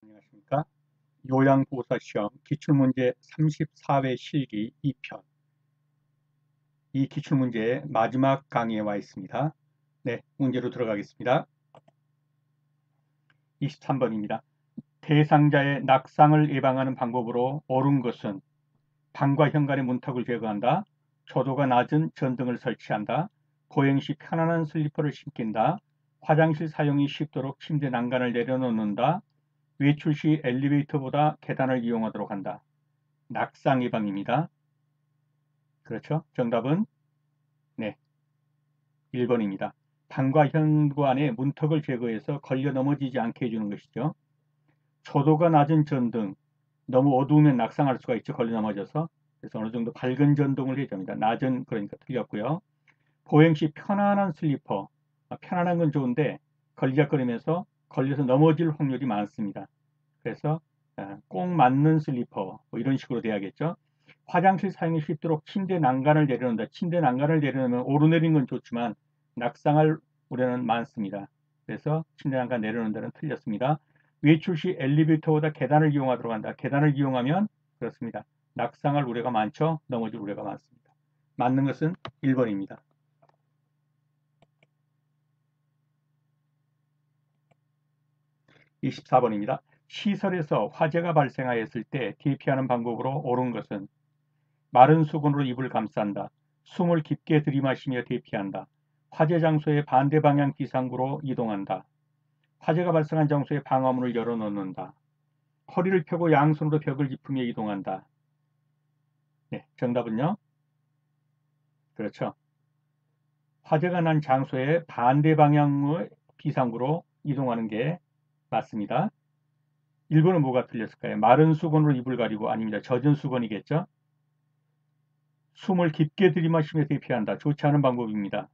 안녕하십니까. 요양보호사 시험 기출문제 34회 실기 2편. 이 기출문제의 마지막 강의에 와 있습니다. 네, 문제로 들어가겠습니다. 23번입니다. 대상자의 낙상을 예방하는 방법으로 옳은 것은 방과 현관의 문턱을 제거한다, 조도가 낮은 전등을 설치한다, 보행 시 편안한 슬리퍼를 신긴다, 화장실 사용이 쉽도록 침대 난간을 내려놓는다, 외출 시 엘리베이터보다 계단을 이용하도록 한다. 낙상 예방입니다. 그렇죠? 정답은 네, 1번입니다. 방과 현관의 문턱을 제거해서 걸려 넘어지지 않게 해주는 것이죠. 초도가 낮은 전등, 너무 어두우면 낙상할 수가 있죠. 걸려 넘어져서. 그래서 어느 정도 밝은 전등을 해야 됩니다. 낮은, 그러니까 틀렸고요. 보행 시 편안한 슬리퍼, 편안한 건 좋은데 걸리적거리면서 걸려서 넘어질 확률이 많습니다. 그래서 꼭 맞는 슬리퍼, 뭐 이런 식으로 돼야겠죠. 화장실 사용이 쉽도록 침대 난간을 내려놓는다. 침대 난간을 내려놓으면 오르내린 건 좋지만 낙상할 우려는 많습니다. 그래서 침대 난간 내려놓는다는 틀렸습니다. 외출 시 엘리베이터보다 계단을 이용하도록 한다. 계단을 이용하면 그렇습니다. 낙상할 우려가 많죠. 넘어질 우려가 많습니다. 맞는 것은 1번입니다. 24번입니다. 시설에서 화재가 발생하였을 때 대피하는 방법으로 옳은 것은 마른 수건으로 입을 감싼다, 숨을 깊게 들이마시며 대피한다, 화재 장소의 반대 방향 비상구로 이동한다, 화재가 발생한 장소에 방화문을 열어놓는다, 허리를 펴고 양손으로 벽을 짚으며 이동한다. 네, 정답은요? 그렇죠. 화재가 난 장소의 반대 방향의 비상구로 이동하는 게 맞습니다. 1번은 뭐가 틀렸을까요? 마른 수건으로 입을 가리고 아닙니다. 젖은 수건이겠죠? 숨을 깊게 들이마시며 대피한다. 좋지 않은 방법입니다.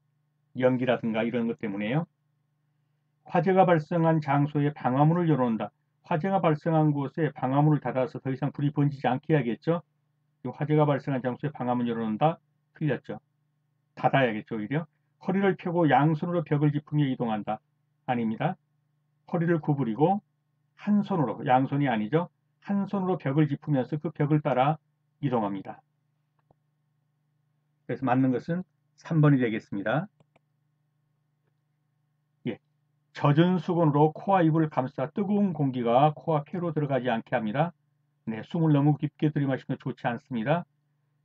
연기라든가 이런 것 때문에요. 화재가 발생한 장소에 방화문을 열어놓는다. 화재가 발생한 곳에 방화문을 닫아서 더 이상 불이 번지지 않게 해야겠죠? 화재가 발생한 장소에 방화문 열어놓는다? 틀렸죠. 닫아야겠죠, 오히려. 허리를 펴고 양손으로 벽을 짚으며 이동한다. 아닙니다. 허리를 구부리고 한 손으로, 양손이 아니죠. 한 손으로 벽을 짚으면서 그 벽을 따라 이동합니다. 그래서 맞는 것은 3번이 되겠습니다. 예. 젖은 수건으로 코와 입을 감싸 뜨거운 공기가 코와 폐로 들어가지 않게 합니다. 네, 숨을 너무 깊게 들이마시면 좋지 않습니다.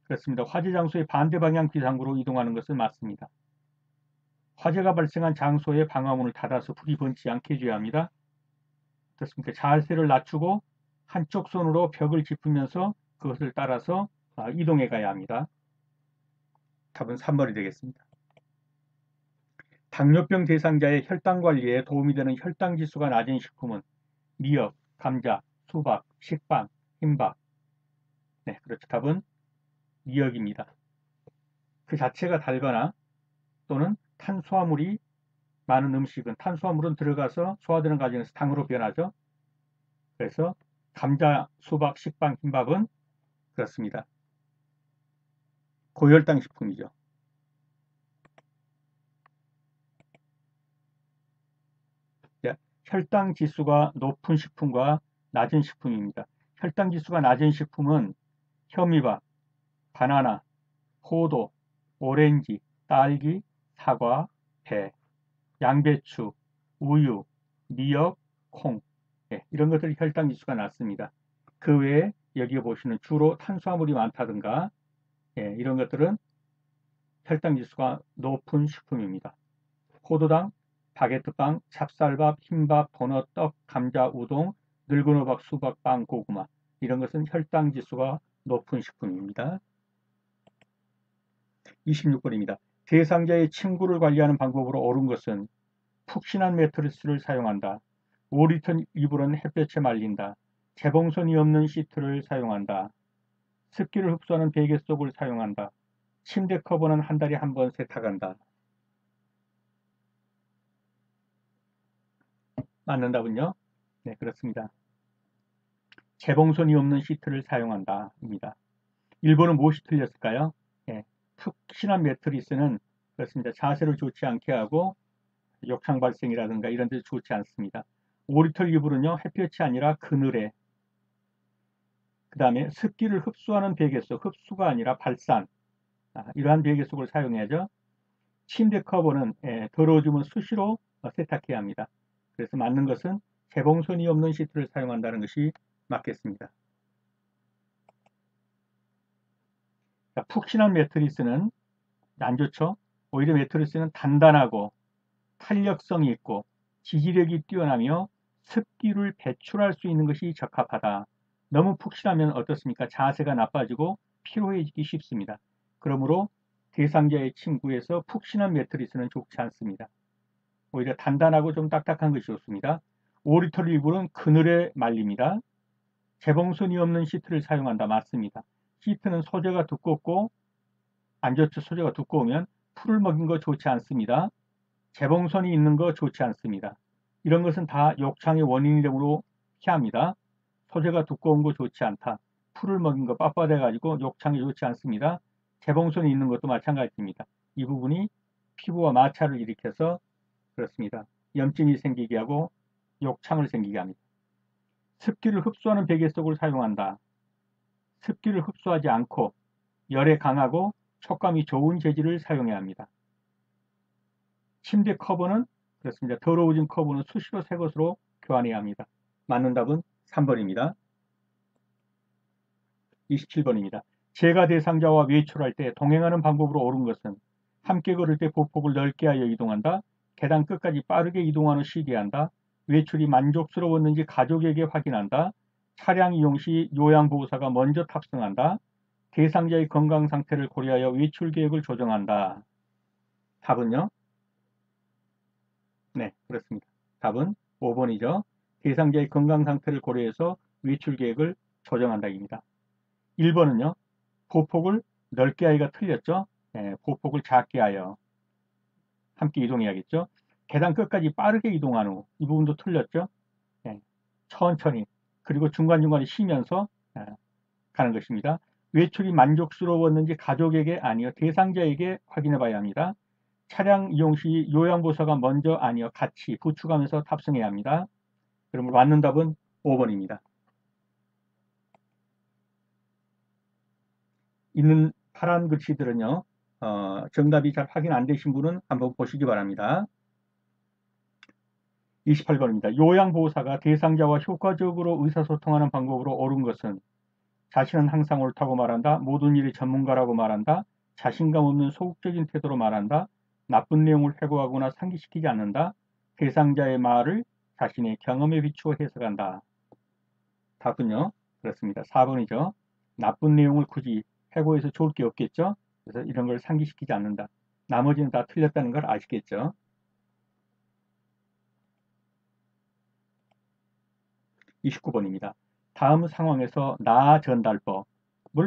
그렇습니다. 화재 장소의 반대 방향 비상구로 이동하는 것은 맞습니다. 화재가 발생한 장소의 방화문을 닫아서 불이 번지지 않게 해줘야 합니다. 그렇습니까? 자세를 낮추고 한쪽 손으로 벽을 짚으면서 그것을 따라서 이동해 가야 합니다. 답은 3번이 되겠습니다. 당뇨병 대상자의 혈당 관리에 도움이 되는 혈당 지수가 낮은 식품은 미역, 감자, 수박, 식빵, 흰밥. 네, 그렇죠. 답은 미역입니다. 그 자체가 달거나 또는 탄수화물이 많은 음식은 탄수화물은 들어가서 소화되는 과정에서 당으로 변하죠. 그래서 감자, 수박, 식빵, 흰밥은 그렇습니다. 고혈당 식품이죠. 혈당 지수가 높은 식품과 낮은 식품입니다. 혈당 지수가 낮은 식품은 현미밥, 바나나, 포도, 오렌지, 딸기, 사과, 배, 양배추, 우유, 미역, 콩, 이런 것들이 혈당 지수가 낮습니다. 그 외에 여기 보시는 주로 탄수화물이 많다든가 이런 것들은 혈당 지수가 높은 식품입니다. 포도당, 바게트빵, 찹쌀밥, 흰밥, 도넛, 떡, 감자, 우동, 늙은 호박, 수박, 빵, 고구마 이런 것은 혈당 지수가 높은 식품입니다. 26번입니다. 대상자의 침구를 관리하는 방법으로 옳은 것은 푹신한 매트리스를 사용한다. 오리턴 이불은 햇볕에 말린다. 재봉선이 없는 시트를 사용한다. 습기를 흡수하는 베개 속을 사용한다. 침대 커버는 한 달에 한 번 세탁한다. 맞는 답은요? 네, 그렇습니다. 재봉선이 없는 시트를 사용한다. 입니다. 1번은 무엇이 틀렸을까요? 푹신한 매트리스는 그렇습니다. 자세를 좋지 않게 하고 욕창 발생이라든가 이런 데 좋지 않습니다. 오리털 이불은요, 햇볕이 아니라 그늘에, 그 다음에 습기를 흡수하는 베개 속, 흡수가 아니라 발산, 이러한 베개 속을 사용해야죠. 침대 커버는 더러워지면 수시로 세탁해야 합니다. 그래서 맞는 것은 재봉선이 없는 시트를 사용한다는 것이 맞겠습니다. 자, 푹신한 매트리스는 안 좋죠. 오히려 매트리스는 단단하고 탄력성이 있고 지지력이 뛰어나며 습기를 배출할 수 있는 것이 적합하다. 너무 푹신하면 어떻습니까? 자세가 나빠지고 피로해지기 쉽습니다. 그러므로 대상자의 침구에서 푹신한 매트리스는 좋지 않습니다. 오히려 단단하고 좀 딱딱한 것이 좋습니다. 오리털 이불은 그늘에 말립니다. 재봉선이 없는 시트를 사용한다. 맞습니다. 시트는 소재가 두껍고 안 좋죠. 소재가 두꺼우면 풀을 먹인 거 좋지 않습니다. 재봉선이 있는 거 좋지 않습니다. 이런 것은 다 욕창의 원인이 되므로 피합니다. 소재가 두꺼운 거 좋지 않다. 풀을 먹인 거 빳빳해 가지고 욕창이 좋지 않습니다. 재봉선이 있는 것도 마찬가지입니다. 이 부분이 피부와 마찰을 일으켜서 그렇습니다. 염증이 생기게 하고 욕창을 생기게 합니다. 습기를 흡수하는 베개 속을 사용한다. 습기를 흡수하지 않고 열에 강하고 촉감이 좋은 재질을 사용해야 합니다. 침대 커버는 그렇습니다. 더러워진 커버는 수시로 새 것으로 교환해야 합니다. 맞는 답은 3번입니다. 27번입니다. 재가 대상자와 외출할 때 동행하는 방법으로 옳은 것은 함께 걸을 때 보폭을 넓게 하여 이동한다. 계단 끝까지 빠르게 이동하는 시기한다. 외출이 만족스러웠는지 가족에게 확인한다. 차량 이용 시 요양보호사가 먼저 탑승한다. 대상자의 건강 상태를 고려하여 외출 계획을 조정한다. 답은요? 네, 그렇습니다. 답은 5번이죠. 대상자의 건강 상태를 고려해서 외출 계획을 조정한다입니다. 1번은요. 보폭을 넓게 하기가 틀렸죠. 보폭을 작게 하여 함께 이동해야겠죠. 계단 끝까지 빠르게 이동한 후 이 부분도 틀렸죠. 천천히 그리고 중간중간에 쉬면서 가는 것입니다. 외출이 만족스러웠는지 가족에게 아니요 대상자에게 확인해 봐야 합니다. 차량 이용 시 요양보호사가 먼저 아니요 같이 부축하면서 탑승해야 합니다. 그러므로 맞는 답은 5번입니다. 있는 파란 글씨들은요. 정답이 잘 확인 안 되신 분은 한번 보시기 바랍니다. 28번입니다. 요양보호사가 대상자와 효과적으로 의사소통하는 방법으로 옳은 것은 자신은 항상 옳다고 말한다. 모든 일의 전문가라고 말한다. 자신감 없는 소극적인 태도로 말한다. 나쁜 내용을 회고하거나 상기시키지 않는다. 대상자의 말을 자신의 경험에 비추어 해석한다. 답은요. 그렇습니다. 4번이죠. 나쁜 내용을 굳이 회고해서 좋을 게 없겠죠. 그래서 이런 걸 상기시키지 않는다. 나머지는 다 틀렸다는 걸 아시겠죠. 29번입니다. 다음 상황에서 나 전달법을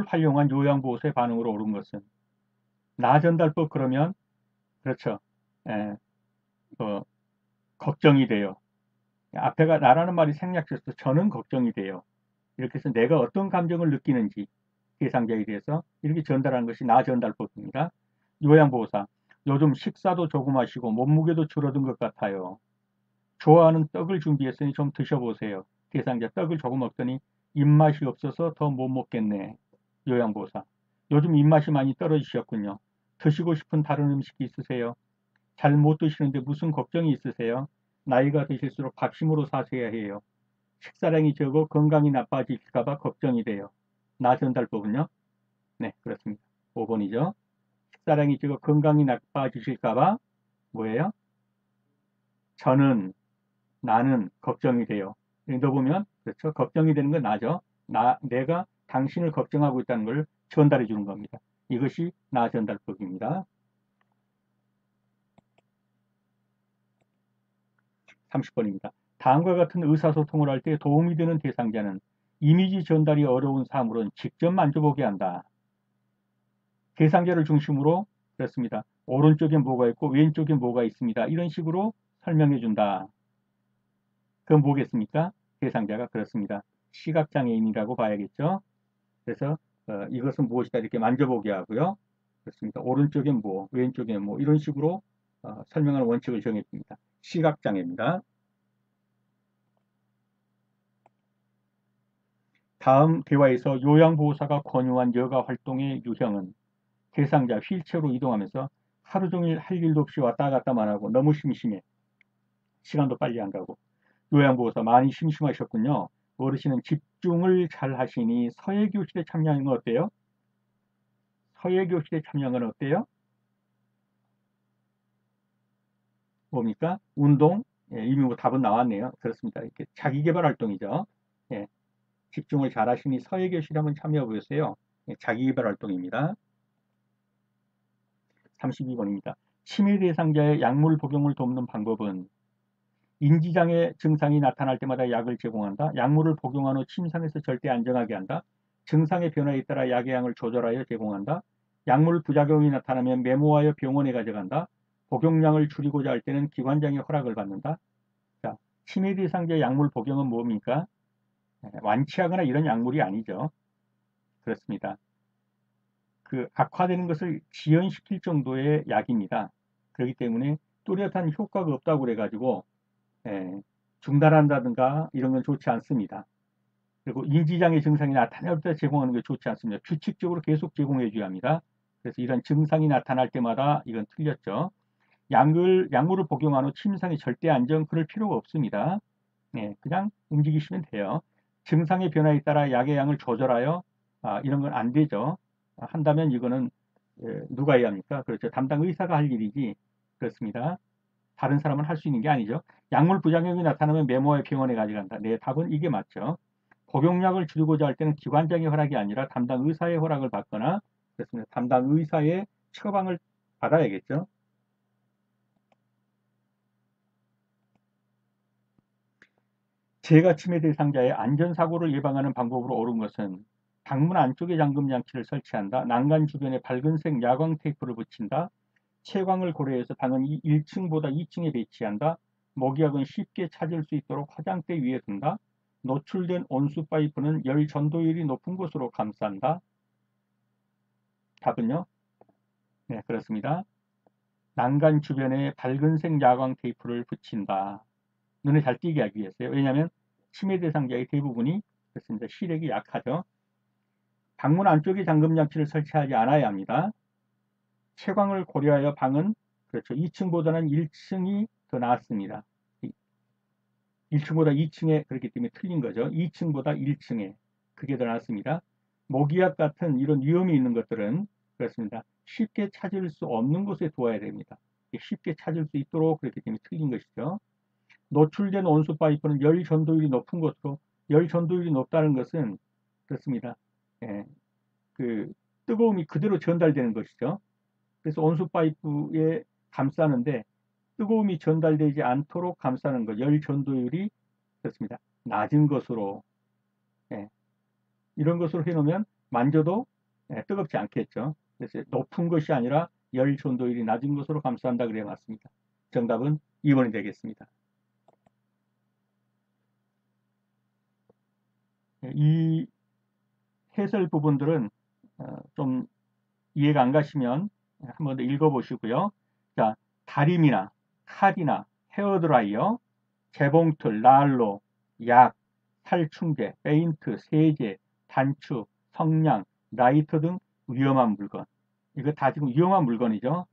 활용한 요양보호소의 반응으로 옳은 것은 나 전달법 그러면 그렇죠. 에, 걱정이 돼요. 앞에가 나라는 말이 생략돼서 저는 걱정이 돼요. 이렇게 해서 내가 어떤 감정을 느끼는지 대상자에 대해서 이렇게 전달하는 것이 나 전달법입니다. 요양보호사 요즘 식사도 조금 하시고 몸무게도 줄어든 것 같아요. 좋아하는 떡을 준비했으니 좀 드셔보세요. 대상자 떡을 조금 먹더니 입맛이 없어서 더 못 먹겠네. 요양보호사 요즘 입맛이 많이 떨어지셨군요. 드시고 싶은 다른 음식이 있으세요? 잘 못 드시는데 무슨 걱정이 있으세요? 나이가 드실수록 밥심으로 사셔야 해요. 식사량이 적어 건강이 나빠질까봐 걱정이 돼요. 나 전달법은요? 네, 그렇습니다. 5번이죠. 식사량이 적어 건강이 나빠지실까봐 뭐예요? 나는 걱정이 돼요. 넣어보면 그렇죠. 걱정이 되는 건 나죠. 내가 당신을 걱정하고 있다는 걸 전달해 주는 겁니다. 이것이 나 전달법입니다. 30번입니다. 다음과 같은 의사소통을 할 때 도움이 되는 대상자는 이미지 전달이 어려운 사물은 직접 만져보게 한다. 대상자를 중심으로 그렇습니다. 오른쪽에 뭐가 있고 왼쪽에 뭐가 있습니다. 이런 식으로 설명해 준다. 그건 뭐겠습니까? 대상자가 그렇습니다. 시각장애인이라고 봐야겠죠. 그래서 이것은 무엇이다 이렇게 만져보게 하고요. 그렇습니다. 오른쪽엔 뭐, 왼쪽엔 뭐 이런 식으로 설명하는 원칙을 정해줍니다. 시각장애입니다. 다음 대화에서 요양보호사가 권유한 여가 활동의 유형은 대상자 휠체어로 이동하면서 하루 종일 할 일도 없이 왔다 갔다만 하고 너무 심심해. 시간도 빨리 안 가고. 요양보호사 많이 심심하셨군요. 어르신은 집중을 잘 하시니 서예교실에 참여하는 건 어때요? 서예교실에 참여하는 건 어때요? 뭡니까? 운동? 예, 이미 뭐 답은 나왔네요. 그렇습니다. 이렇게 자기개발 활동이죠. 예, 집중을 잘 하시니 서예교실에 한번 참여해 보세요. 예, 자기개발 활동입니다. 32번입니다. 치매 대상자의 약물 복용을 돕는 방법은 인지장애 증상이 나타날 때마다 약을 제공한다. 약물을 복용한 후 침상에서 절대 안정하게 한다. 증상의 변화에 따라 약의 양을 조절하여 제공한다. 약물 부작용이 나타나면 메모하여 병원에 가져간다. 복용량을 줄이고자 할 때는 기관장의 허락을 받는다. 자, 치매 대상자의 약물 복용은 뭡니까? 완치하거나 이런 약물이 아니죠. 그렇습니다. 그 악화되는 것을 지연시킬 정도의 약입니다. 그렇기 때문에 뚜렷한 효과가 없다고 그래가지고 예, 중단한다든가 이런 건 좋지 않습니다. 그리고 인지장애 증상이 나타날 때 제공하는 게 좋지 않습니다. 규칙적으로 계속 제공해 줘야 합니다. 그래서 이런 증상이 나타날 때마다 이건 틀렸죠. 약물을 복용한 후 침상이 절대 안정 그럴 필요가 없습니다. 네, 그냥 움직이시면 돼요. 증상의 변화에 따라 약의 양을 조절하여 이런 건 안 되죠. 한다면 이거는 누가 해야 합니까? 그렇죠. 담당 의사가 할 일이지. 그렇습니다. 다른 사람은 할 수 있는 게 아니죠. 약물 부작용이 나타나면 메모해 병원에 가져간다. 네, 답은 이게 맞죠. 복용량을 줄이고자 할 때는 기관장의 허락이 아니라 담당 의사의 허락을 받거나 그렇습니다. 담당 의사의 처방을 받아야겠죠. 재가 치매 대상자의 안전사고를 예방하는 방법으로 옳은 것은 방문 안쪽에 잠금 장치를 설치한다. 난간 주변에 밝은색 야광 테이프를 붙인다. 채광을 고려해서 방은 1층보다 2층에 배치한다. 모기약은 쉽게 찾을 수 있도록 화장대 위에 둔다. 노출된 온수 파이프는 열 전도율이 높은 곳으로 감싼다. 답은요? 네, 그렇습니다. 난간 주변에 밝은색 야광 테이프를 붙인다. 눈에 잘 띄게 하기 위해서요. 왜냐하면 치매 대상자의 대부분이 그렇습니다. 시력이 약하죠. 방문 안쪽에 잠금 장치를 설치하지 않아야 합니다. 채광을 고려하여 방은 그렇죠. 2층보다는 1층이 더 나았습니다. 1층보다 2층에 그렇기 때문에 틀린 거죠. 2층보다 1층에 그게 더 낫습니다. 모기약 같은 이런 위험이 있는 것들은 그렇습니다. 쉽게 찾을 수 없는 곳에 두어야 됩니다. 쉽게 찾을 수 있도록 그렇기 때문에 틀린 것이죠. 노출된 온수 파이프는 열 전도율이 높은 곳으로 열 전도율이 높다는 것은 그렇습니다. 예, 그 뜨거움이 그대로 전달되는 것이죠. 그래서 온수 파이프에 감싸는데 뜨거움이 전달되지 않도록 감싸는 것, 열 전도율이 그렇습니다. 낮은 것으로 예, 이런 것으로 해놓으면 만져도 뜨겁지 않겠죠. 그래서 높은 것이 아니라 열 전도율이 낮은 것으로 감싼다 그래야 맞습니다. 정답은 2번이 되겠습니다. 이 해설 부분들은 좀 이해가 안 가시면 한 번 더 읽어보시고요. 자, 다림이나 칼이나 헤어드라이어, 재봉틀, 난로, 약, 살충제, 페인트, 세제, 단추, 성냥, 라이터 등 위험한 물건. 이거 다 지금 위험한 물건이죠.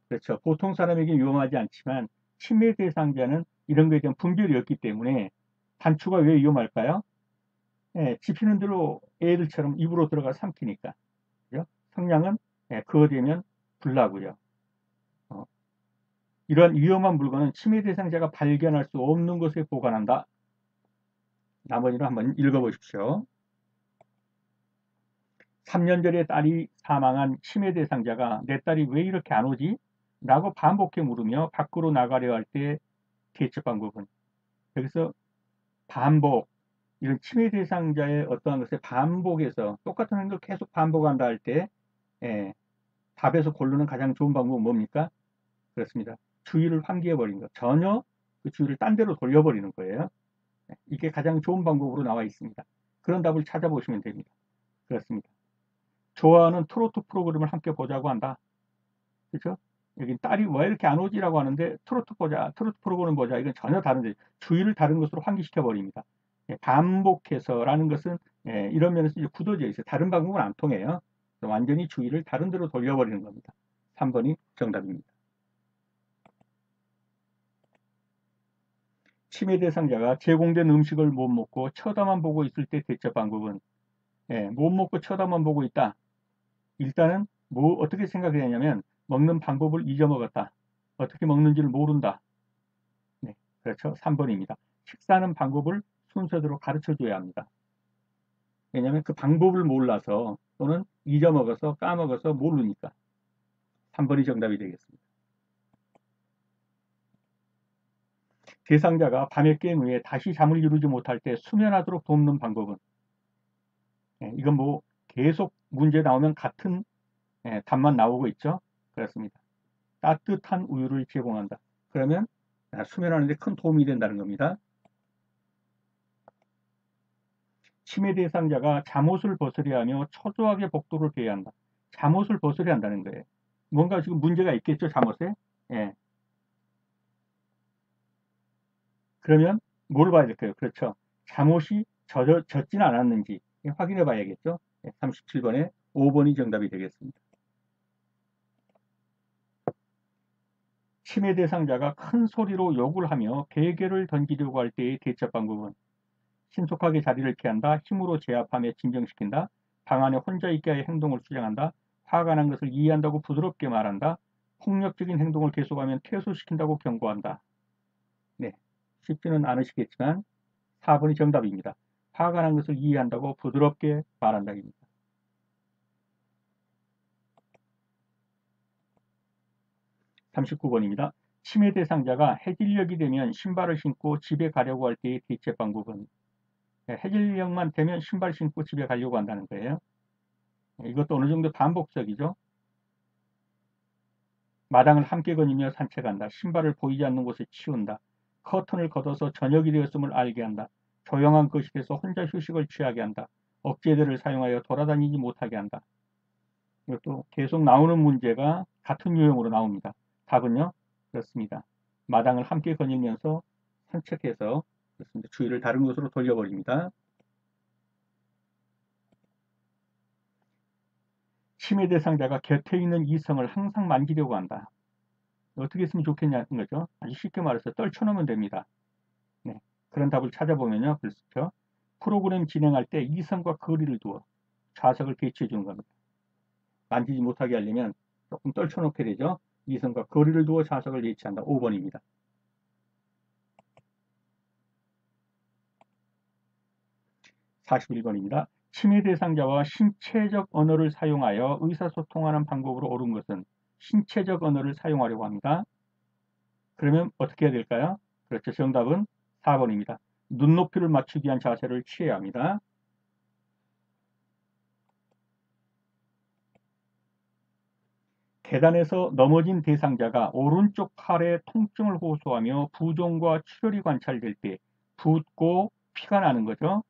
그렇죠. 보통 사람에게 위험하지 않지만 치매 대상자는 이런 거에 대한 분별이 없기 때문에 단추가 왜 위험할까요? 예, 집히는 대로 애들처럼 입으로 들어가 삼키니까. 그죠? 성냥은 그거 되면 불나고요. 어, 이러한 위험한 물건은 치매 대상자가 발견할 수 없는 곳에 보관한다. 나머지는 한번 읽어보십시오. 3년 전에 딸이 사망한 치매 대상자가 내 딸이 왜 이렇게 안 오지? 라고 반복해 물으며 밖으로 나가려 할 때 대처 방법은 여기서 반복, 이런 치매 대상자의 어떠한 것에 반복해서 똑같은 걸 계속 반복한다 할 때 답에서 고르는 가장 좋은 방법은 뭡니까? 그렇습니다. 주의를 환기해 버린 것. 전혀 그 주의를 딴 데로 돌려버리는 거예요. 이게 가장 좋은 방법으로 나와 있습니다. 그런 답을 찾아보시면 됩니다. 그렇습니다. 좋아하는 트로트 프로그램을 함께 보자고 한다. 그렇죠? 여기 딸이 왜 이렇게 안 오지라고 하는데 트로트 보자, 트로트 프로그램 보자. 이건 전혀 다른데 주의를 다른 것으로 환기시켜 버립니다. 반복해서라는 것은 이런 면에서 이제 굳어져 있어요. 다른 방법은 안 통해요. 완전히 주의를 다른 데로 돌려버리는 겁니다. 3번이 정답입니다. 침해 대상자가 제공된 음식을 못 먹고 쳐다만 보고 있을 때 대처 방법은 못 먹고 쳐다만 보고 있다. 일단은 어떻게 생각해야 하냐면 먹는 방법을 잊어먹었다. 어떻게 먹는지를 모른다. 네, 그렇죠. 3번입니다. 식사하는 방법을 순서대로 가르쳐 줘야 합니다. 왜냐하면 그 방법을 몰라서 또는 잊어먹어서 까먹어서 모르니까 3번이 정답이 되겠습니다. 대상자가 밤에 깬 후에 다시 잠을 이루지 못할 때 수면하도록 돕는 방법은 이건 계속 문제 나오면 같은 답만 나오고 있죠. 그렇습니다. 따뜻한 우유를 제공한다. 그러면 수면하는 데 큰 도움이 된다는 겁니다. 침해 대상자가 잠옷을 벗으려 하며 초조하게 복도를 배야 한다. 잠옷을 벗으려 한다는 거예요. 뭔가 지금 문제가 있겠죠, 잠옷에? 예. 그러면 뭘 봐야 될까요? 그렇죠. 잠옷이 젖지는 않았는지 확인해 봐야겠죠. 37번에 5번이 정답이 되겠습니다. 침해 대상자가 큰 소리로 욕을 하며 베개를 던지려고 할 때의 대처 방법은 신속하게 자리를 피한다, 힘으로 제압하며 진정시킨다, 방 안에 혼자 있게 하여 행동을 수정한다, 화가 난 것을 이해한다고 부드럽게 말한다, 폭력적인 행동을 계속하면 퇴소시킨다고 경고한다. 네, 쉽지는 않으시겠지만 4번이 정답입니다. 화가 난 것을 이해한다고 부드럽게 말한다입니다. 39번입니다. 침해 대상자가 해질녘이 되면 신발을 신고 집에 가려고 할 때의 대체 방법은 해질녘만 되면 신발 신고 집에 가려고 한다는 거예요. 이것도 어느 정도 반복적이죠. 마당을 함께 거니며 산책한다. 신발을 보이지 않는 곳에 치운다. 커튼을 걷어서 저녁이 되었음을 알게 한다. 조용한 거실에서 혼자 휴식을 취하게 한다. 억제대를 사용하여 돌아다니지 못하게 한다. 이것도 계속 나오는 문제가 같은 유형으로 나옵니다. 답은요? 그렇습니다. 마당을 함께 거닐면서 산책해서 그렇습니다. 주의를 다른 곳으로 돌려버립니다. 침해 대상자가 곁에 있는 이성을 항상 만지려고 한다. 어떻게 했으면 좋겠냐는 거죠. 아주 쉽게 말해서 떨쳐놓으면 됩니다. 네, 그런 답을 찾아보면요. 그렇죠. 프로그램 진행할 때 이성과 거리를 두어 좌석을 배치해 주는 겁니다. 만지지 못하게 하려면 조금 떨쳐놓게 되죠. 이성과 거리를 두어 좌석을 배치한다. 5번입니다. 41번입니다. 침해 대상자와 신체적 언어를 사용하여 의사소통하는 방법으로 옳은 것은 신체적 언어를 사용하려고 합니다. 그러면 어떻게 해야 될까요? 그렇죠. 정답은 4번입니다. 눈높이를 맞추기 위한 자세를 취해야 합니다. 계단에서 넘어진 대상자가 오른쪽 팔에 통증을 호소하며 부종과 출혈이 관찰될 때 붓고 피가 나는 거죠.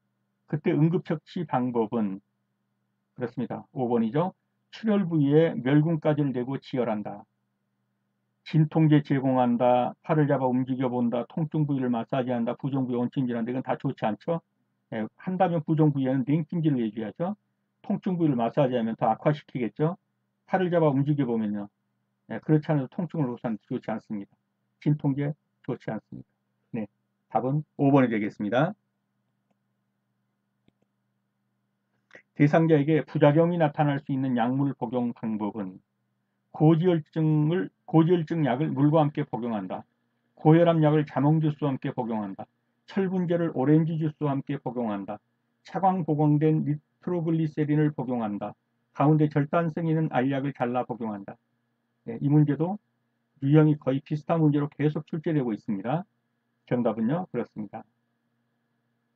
그때 응급처치 방법은 그렇습니다. 5번이죠. 출혈 부위에 멸균가지를 대고 지혈한다. 진통제 제공한다. 팔을 잡아 움직여본다. 통증 부위를 마사지한다. 부종 부위 온찜질한다. 이건 다 좋지 않죠. 한다면 부종 부위에는 냉찜질을 해줘야죠. 통증 부위를 마사지하면 더 악화시키겠죠. 팔을 잡아 움직여보면요. 그렇지 않아도 통증을 호소하는 좋지 않습니다. 진통제 좋지 않습니다. 네, 답은 5번이 되겠습니다. 대상자에게 부작용이 나타날 수 있는 약물 복용 방법은 고지혈증 약을 물과 함께 복용한다. 고혈압 약을 자몽 주스와 함께 복용한다. 철분제를 오렌지 주스와 함께 복용한다. 차광 보강된 니트로글리세린을 복용한다. 가운데 절단성 있는 알약을 잘라 복용한다. 이 문제도 유형이 거의 비슷한 문제로 계속 출제되고 있습니다. 정답은요, 그렇습니다.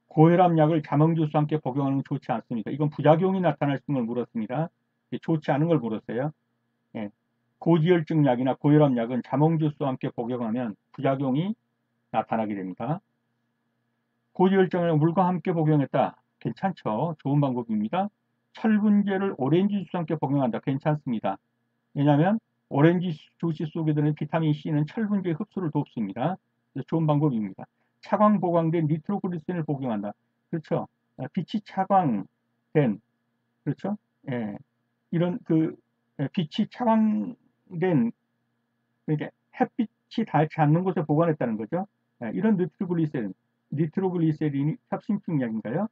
고혈압 약을 자몽 주스와 함께 복용하는 건 좋지 않습니다. 이건 부작용이 나타날 수 있는 걸 물었습니다. 좋지 않은 걸 물었어요. 예. 고지혈증 약이나 고혈압 약은 자몽 주스와 함께 복용하면 부작용이 나타나게 됩니다. 고지혈증을 물과 함께 복용했다. 괜찮죠. 좋은 방법입니다. 철분제를 오렌지 주스와 함께 복용한다. 괜찮습니다. 왜냐하면 오렌지 주스 속에 드는 비타민 C는 철분제 흡수를 돕습니다. 좋은 방법입니다. 차광 보강된 니트로글리세린을 복용한다. 그렇죠. 빛이 차광된, 그렇죠. 예, 이런 빛이 차광된, 그러니까 햇빛이 닿지 않는 곳에 보관했다는 거죠. 이런 니트로글리세린이 협심증약인가요?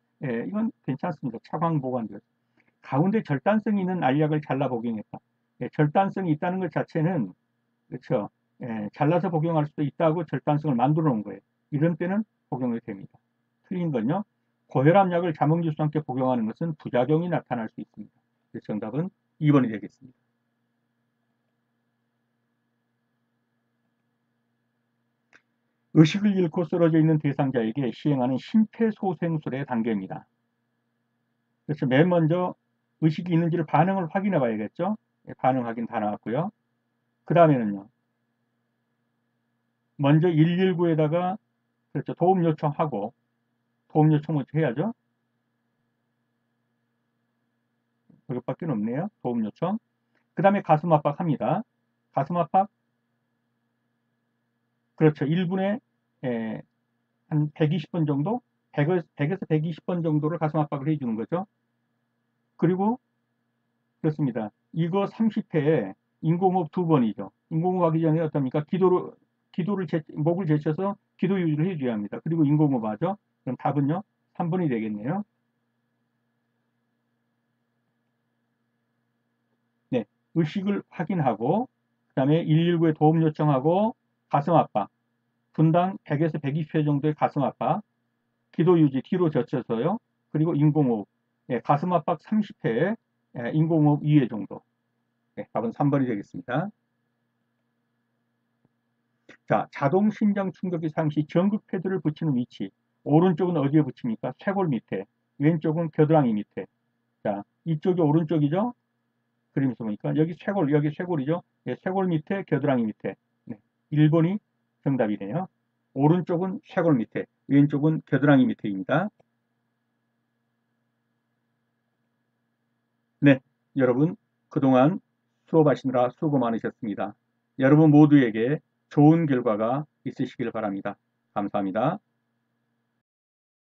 이건 괜찮습니다. 차광 보관되어. 가운데 절단성이 있는 알약을 잘라 복용했다. 절단성이 있다는 것 자체는, 그렇죠. 잘라서 복용할 수도 있다고 절단성을 만들어 놓은 거예요. 이런 때는 복용이 됩니다. 틀린 건요. 고혈압 약을 자몽주스와 함께 복용하는 것은 부작용이 나타날 수 있습니다. 정답은 2번이 되겠습니다. 의식을 잃고 쓰러져 있는 대상자에게 시행하는 심폐소생술의 단계입니다. 그래서 맨 먼저 의식이 있는지를 반응을 확인해 봐야겠죠. 반응 확인 다 나왔고요. 그 다음에는요. 먼저 119에다가 그렇죠. 도움 요청하고 도움 요청 먼저 해야죠. 그것밖에 없네요. 도움 요청. 그 다음에 가슴 압박합니다. 가슴 압박. 그렇죠. 1분에 한 120번 정도? 100에서 120번 정도를 가슴 압박을 해주는 거죠. 그리고 그렇습니다. 이거 30회에 인공호흡 2번이죠. 인공호흡 하기 전에 어떻습니까? 목을 제쳐서 기도 유지를 해줘야 합니다. 그리고 인공호흡 하죠. 그럼 답은요? 3번이 되겠네요. 네. 의식을 확인하고, 그 다음에 119에 도움 요청하고, 가슴 압박. 분당 100에서 120회 정도의 가슴 압박. 기도 유지 뒤로 젖혀서요. 그리고 인공호흡. 가슴 압박 30회에 인공호흡 2회 정도. 답은 3번이 되겠습니다. 자, 자동 심장 충격기 사용 시 전극 패드를 붙이는 위치. 오른쪽은 어디에 붙입니까? 쇄골 밑에. 왼쪽은 겨드랑이 밑에. 자, 이쪽이 오른쪽이죠? 그림에서 보니까 여기 쇄골이죠? 쇄골 밑에, 겨드랑이 밑에. 네, 1번이 정답이네요. 오른쪽은 쇄골 밑에, 왼쪽은 겨드랑이 밑에입니다. 네, 여러분 그동안 수업하시느라 수고 많으셨습니다. 여러분 모두에게 좋은 결과가 있으시길 바랍니다. 감사합니다.